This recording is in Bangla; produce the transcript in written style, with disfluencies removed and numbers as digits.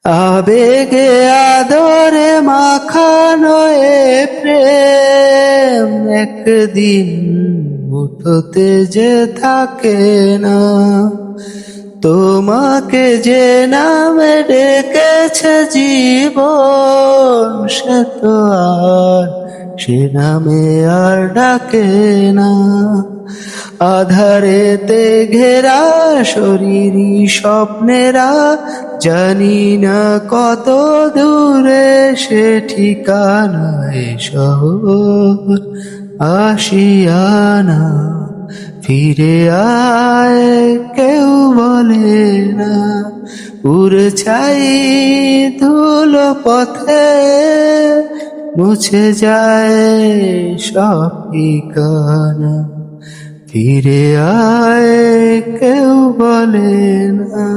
আবেগে আদরে মাখানো এ প্রেম একদিন মুঠোতে যে থাকে না। তোমাকে যে নামে ডেকেছে জীবন, সে তো আর সে নামে আর ডাকে না। আধারেতে ঘেরা শরীরী স্বপ্নেরা, জানি না কত দূরে সে ঠিকানায় শহর আশিয়ানা। ফিরে আয় কেউ বলে না, উড়ে ছাই ধুলো পথে, মুছে যায় সব ঠিকানা। ফিরে আয় কেউ বলে না।